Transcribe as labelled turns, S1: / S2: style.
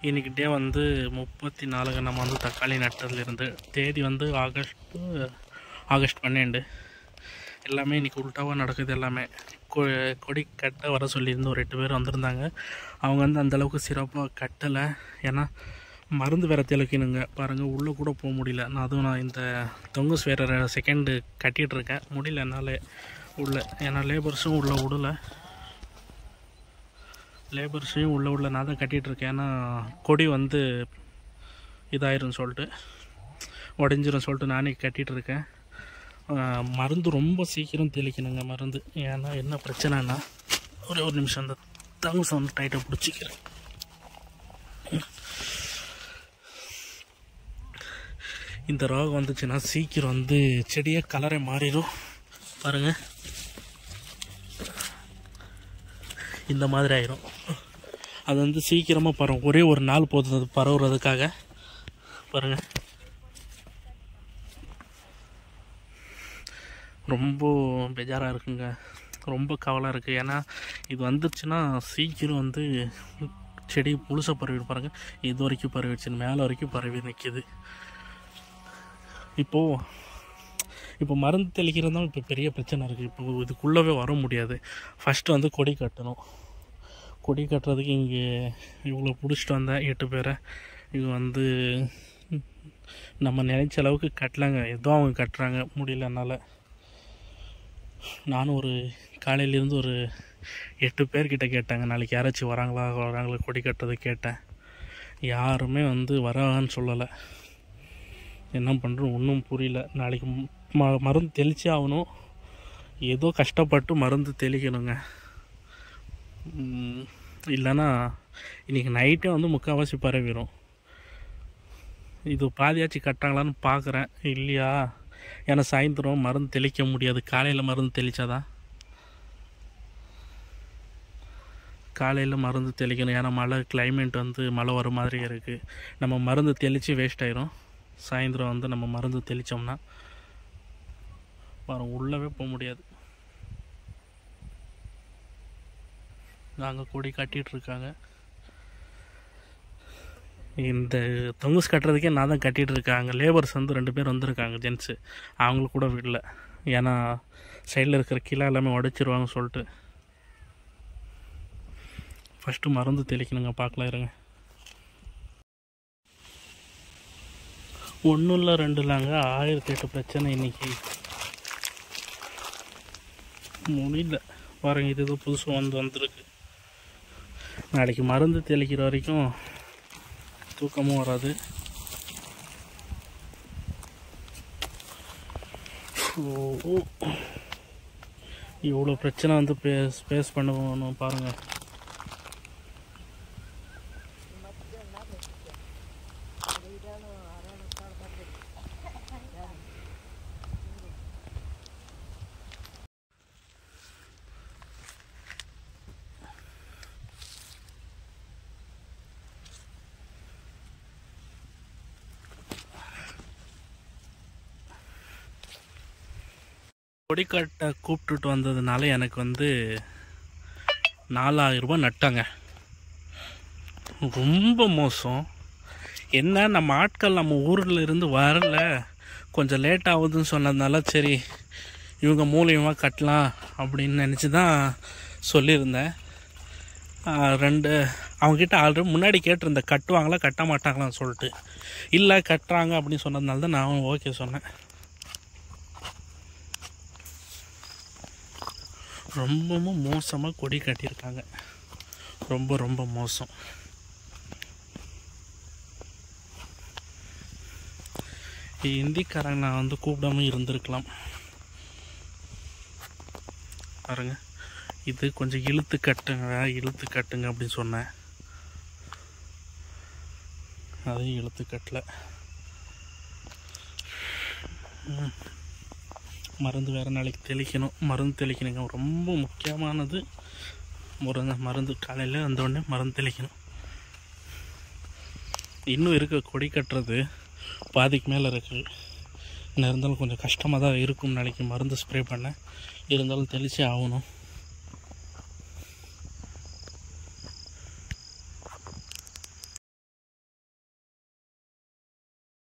S1: இன்றைக்கி டே வந்து 34 நம்ம வந்து தக்காளி நட்டதுலேருந்து. தேதி வந்து ஆகஸ்ட் 12. எல்லாமே இன்றைக்கி உல்ட்டாவாக நடக்குது. எல்லாமே கொடி கட்ட வர சொல்லியிருந்து ஒரு 8 பேர் வந்திருந்தாங்க. அவங்க வந்து அந்தளவுக்கு சிறப்பாக கட்டலை. ஏன்னா மருந்து வேறு தெளிக்கணுங்க. பாருங்கள், உள்ளே கூட போக முடியல. நான் இந்த தொங்குஸ் வேறு செகண்டு கட்டிகிட்ருக்கேன். முடியல என்னால் உள்ளே. ஏன்னா லேபர்ஸையும் உள்ளே நான் தான் கட்டிகிட்ருக்கேன். ஏன்னா கொடி வந்து இதாயிருன்னு சொல்லிட்டு, உடஞ்சிரும் சொல்லிட்டு நானே கட்டிகிட்ருக்கேன். மருந்து ரொம்ப சீக்கிரம் தெளிக்கணுங்க மருந்து. ஏன்னா என்ன பிரச்சனைனா, ஒரே ஒரு நிமிஷம் அந்த தங்குஸ் வந்து டைட்டாக பிடிச்சிக்கிறேன். இந்த ரோகம் வந்துச்சுன்னா சீக்கிரம் வந்து செடியே கலரை மாறிடும். பாருங்கள், இந்த மாதிரி ஆயிரும். அது வந்து சீக்கிரமாக பரவும். ஒரே ஒரு நாள் போதும் அது பரவுறதுக்காக. பாருங்கள், ரொம்ப பெஜாராக இருக்குங்க. ரொம்ப கவலை இருக்குது. ஏன்னா இது வந்துச்சுன்னா சீக்கிரம் வந்து செடி முழுசாக பரவிடு. பாருங்கள், இது வரைக்கும் பரவிடுச்சு, மேலே வரைக்கும் பரவி நிற்கிது. இப்போ மருந்து தெளிக்கிறதுனால இப்போ பெரிய பிரச்சனை இருக்குது. இப்போ இதுக்குள்ளவே வர முடியாது. ஃபஸ்ட்டு வந்து கொடி கட்டணும். கொடி கட்டுறதுக்கு இங்கே இவ்வளோ பிடிச்சிட்டு வந்தேன் 8 பேரை. இது வந்து நம்ம நினைச்ச அளவுக்கு கட்டலாங்க. ஏதோ அவங்க கட்டுறாங்க, முடியல என்னால். நானும் ஒரு காலையிலேருந்து ஒரு 8 பேர்கிட்ட கேட்டாங்க, நாளைக்கு யாராச்சும் வராங்களா கொடி கட்டுறது கேட்டேன். யாருமே வந்து வராங்கன்னு சொல்லலை. என்ன பண்ணுறோம் ஒன்றும் புரியல. நாளைக்கு மருந்து தெளிச்சே ஆகணும். ஏதோ கஷ்டப்பட்டு மருந்து தெளிக்கணுங்க. இல்லைன்னா இன்றைக்கி நைட்டே வந்து முக்கால்வாசி பரவிடும். இது பாதியாச்சு கட்டாங்களான்னு பார்க்குறேன். இல்லையா, ஏன்னா சாயந்தரம் மருந்து தெளிக்க முடியாது. காலையில் மருந்து தெளித்தாதான். காலையில் மருந்து தெளிக்கணும். ஏன்னா மழை கிளைமேட் வந்து மழை வர மாதிரி இருக்குது. நம்ம மருந்து தெளித்து வேஸ்ட் ஆயிரும். சாயந்தரம் வந்து நம்ம மருந்து தெளித்தோம்னா பாருங்கள், உள்ளவே போக முடியாது. நாங்கள் கொடி கட்டிகிட்ருக்காங்க. இந்த தொங்குஸ் கட்டுறதுக்கே நான் தான் கட்டிகிட்ருக்காங்க. லேபர்ஸ் வந்து 2 பேர் வந்திருக்காங்க, ஜென்ஸு. அவங்களுக்கு கூட விடல. ஏன்னா சைடில் இருக்கிற கீழே எல்லாமே உடைச்சிருவாங்க சொல்லிட்டு. ஃபஸ்ட்டு மருந்து தெளிக்கணுங்க. பார்க்கலாம் இருங்க. 1 இல்லை 2 இல்லைங்க, 1008 பிரச்சனை இன்றைக்கி. முடியல. பாருங்கள், இது ஏதோ புதுசாக வந்திருக்கு. நாளைக்கு மருந்து தெளிக்கிற வரைக்கும் தூக்கமும் வராது. இவ்வளோ பிரச்சனை வந்து ஃபேஸ் பண்ணணும் பாருங்கள். கொடிக்கட்டை கூப்பிட்டுட்டு வந்ததுனால எனக்கு வந்து 4000 ரூபாய் நட்டாங்க. ரொம்ப மோசம். என்ன, நம்ம ஆட்கள் நம்ம ஊரில் இருந்து வரல, கொஞ்சம் லேட் ஆகுதுன்னு சொன்னதுனால சரி இவங்க மூலியமாக கட்டலாம் அப்படின்னு நினச்சி தான் சொல்லியிருந்தேன். அவங்கக்கிட்ட ஆல்ரெடி முன்னாடி கேட்டிருந்தேன், கட்டுவாங்களா கட்ட மாட்டாங்களான்னு சொல்லிட்டு. இல்லை கட்டுறாங்க அப்படின்னு சொன்னதுனால தான் நான் ஓகே சொன்னேன். ரொம்பவும் மோசமாக கொடி கட்டியிருக்காங்க. ரொம்ப ரொம்ப மோசம். ஹிந்திக்காரங்க நான் வந்து கூப்பிடாம இருந்திருக்கலாம். பாருங்க, இது கொஞ்சம் இழுத்து கட்டுங்க அப்படின்னு சொன்னேன். அதையும் இழுத்து கட்டல. மருந்து வேறு நாளைக்கு தெளிக்கணும். மருந்து தெளிக்கணுங்க, ரொம்ப முக்கியமானது. மருந்து காலையில் வந்தோடனே மருந்து தெளிக்கணும். இன்னும் இருக்க கொடி கட்டுறது பாதிக்கு மேலே இருக்குது. இன்னும் இருந்தாலும் கொஞ்சம் கஷ்டமாக தான் இருக்கும் நாளைக்கு மருந்து ஸ்ப்ரே பண்ண. இருந்தாலும் தெளிச்சே ஆகணும்.